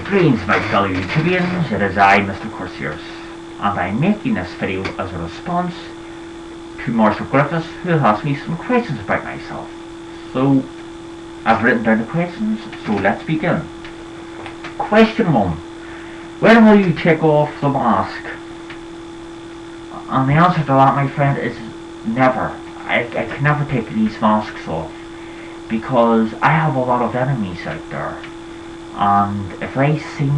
Greetings my fellow YouTubians, it is I, Mr. Corsairus, and I'm making this video as a response to Marshall Griffis, who asked me some questions about myself. So, I've written down the questions, so let's begin. Question 1. When will you take off the mask? And the answer to that, my friend, is never. I can never take these masks off, because I have a lot of enemies out there. And if they see,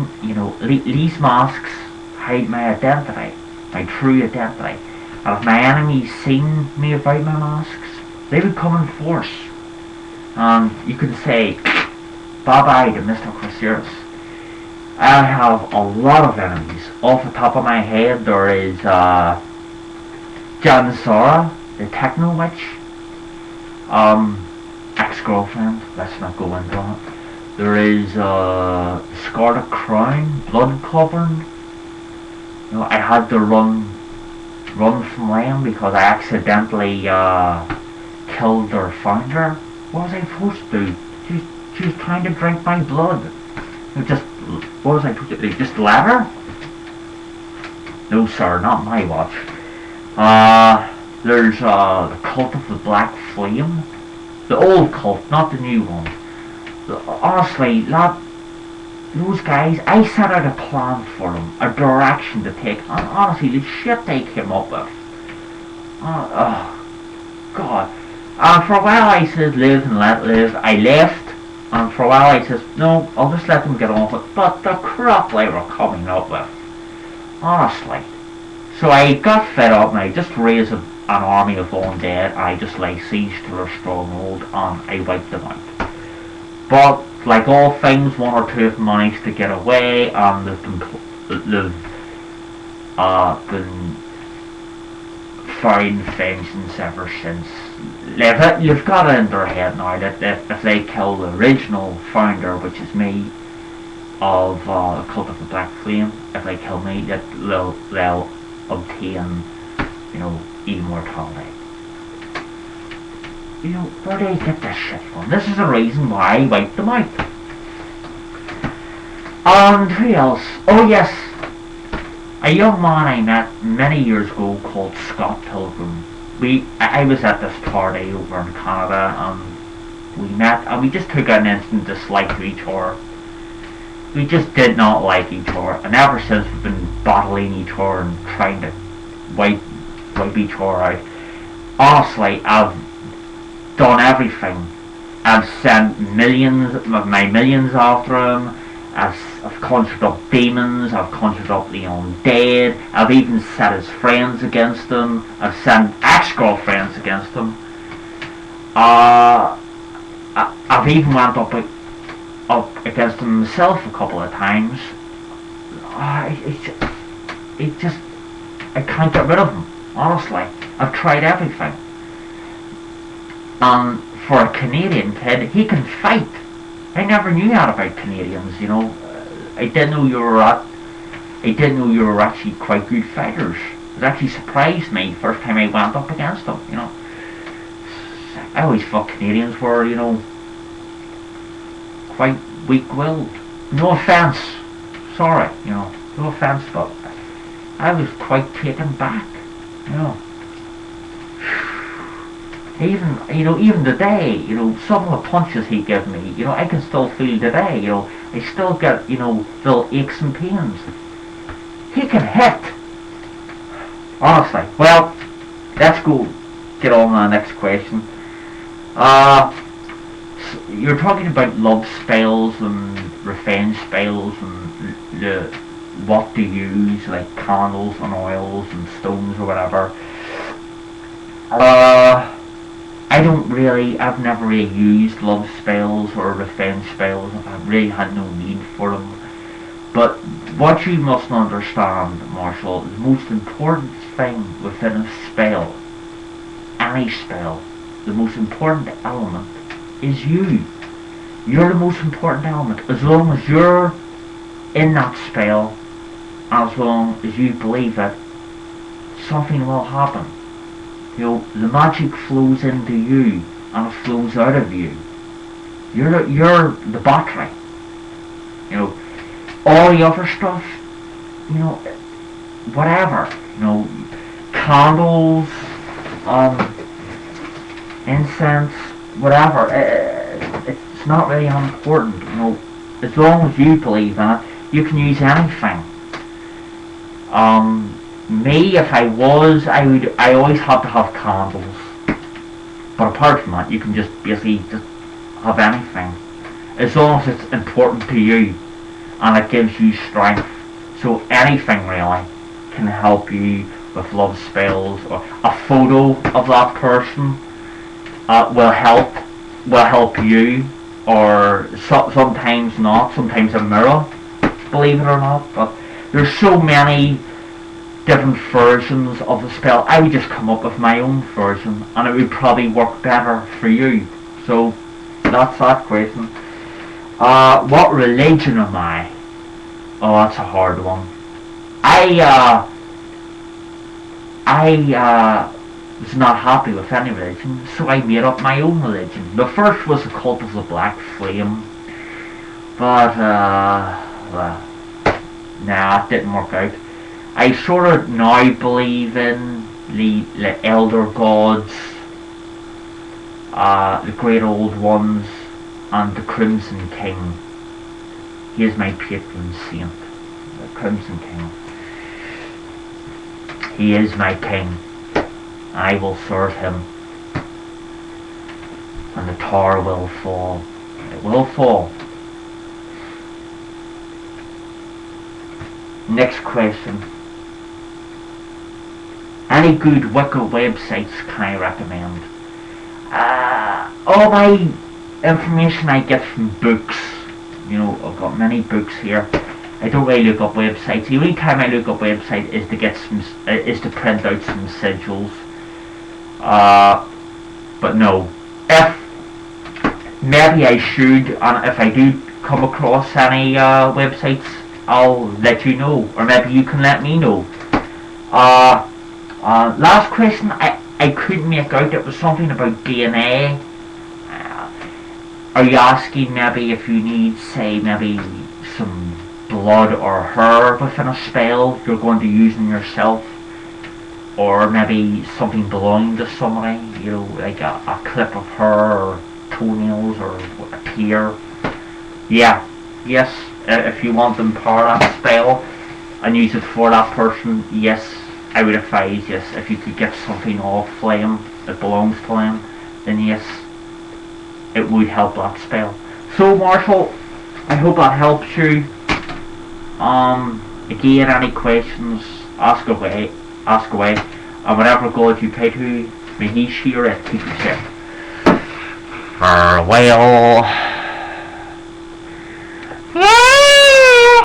these masks hide my identity, my true identity. And if my enemies seen me without my masks, they would come in force. And you could say, bye-bye to Mr. Corsairus. I have a lot of enemies. Off the top of my head, there is Jansora, the Techno Witch, ex-girlfriend, let's not go into it. There is Scarlet Crown, blood covered. I had to run from them because I accidentally killed their founder. What was I supposed to do? She was trying to drink my blood. What was I supposed to do? Just let her? No sir, not my watch. There's the Cult of the Black Flame. The old cult, not the new one. Honestly, those guys, I set out a plan for them, a direction to take, and honestly, the shit they came up with. Oh, God. For a while I said live and let live. I left, and for a while I said, no, I'll just let them get on with it. But the crap they were coming up with, honestly. So I got fed up, and I just raised an army of undead. I just laid siege to their stronghold, and I wiped them out. But, like all things, one or two have managed to get away, and they've been firing vengeance ever since. You've got it in their head now that if they kill the original founder, which is me, of the Cult of the Black Flame, if they kill me, that they'll obtain, immortality. Where do they get this shit from? This is the reason why I wiped them out. And who else? Oh yes, a young man I met many years ago called Scott Pilgrim. I was at this party over in Canada, and we met, and we just took an instant dislike to each other. We just did not like each other, and ever since we've been battling each other and trying to wipe each other out. Honestly, I've done everything. I've sent my millions after him. I've conjured up demons. I've conjured up the undead. I've even set his friends against him. I've sent ex-girlfriends against him. I've even went up against him myself a couple of times. I can't get rid of him. Honestly, I've tried everything. And for a Canadian kid, he can fight. I never knew that about Canadians, I didn't know you were actually quite good fighters. It actually surprised me first time I went up against them, I always thought Canadians were, quite weak-willed. No offence, sorry, no offence, but I was quite taken back, Even today, some of the punches he gave me, I can still feel today, I still get, little aches and pains. He can hit. Honestly. Well, let's go get on to the next question. You're talking about love spells and revenge spells and what to use, like candles and oils and stones or whatever. I've never really used love spells or revenge spells. I've really had no need for them. But what you must understand, Marshall, the most important thing within a spell, any spell, the most important element is you. You're the most important element. As long as you're in that spell, as long as you believe it, something will happen. The magic flows into you and it flows out of you. You're the battery. All the other stuff, whatever, candles, incense, whatever. It's not really important. As long as you believe in it, you can use anything. Me, if I always have to have candles. But apart from that, you can just basically just have anything. As long as it's important to you and it gives you strength. So anything really can help you with love spells, or a photo of that person will help you, or sometimes not, sometimes a mirror, believe it or not. But there's so many different versions of the spell. I would just come up with my own version and it would probably work better for you. So that's that question. What religion am I? Oh, that's a hard one. I was not happy with any religion, so I made up my own religion. The first was the cult of the Black Flame, but it didn't work out. I sort of now believe in the elder gods, the great old ones, and the Crimson King. He is my patron saint, the Crimson King. He is my king. I will serve him. And the tower will fall. It will fall. Next question. Any good Wicca websites can I recommend? All my information I get from books. I've got many books here. I don't really look up websites. The only time I look up websites is to print out some sigils. But no. Maybe I should, and if I do come across any websites, I'll let you know, or maybe you can let me know. Last question, I couldn't make out. It was something about DNA. Are you asking maybe if you need, say, maybe some blood or hair within a spell you're going to use in yourself? Or maybe something belonging to somebody, like a clip of hair or toenails or a tear? Yeah, yes, if you want them part of that spell and use it for that person, yes, I would advise, yes, if you could get something off flame that belongs to them, then yes, it would help that spell. So Marshall, I hope that helps you. Again, any questions, ask away, and whatever God you pray to, may he share it, keep you safe. Farewell.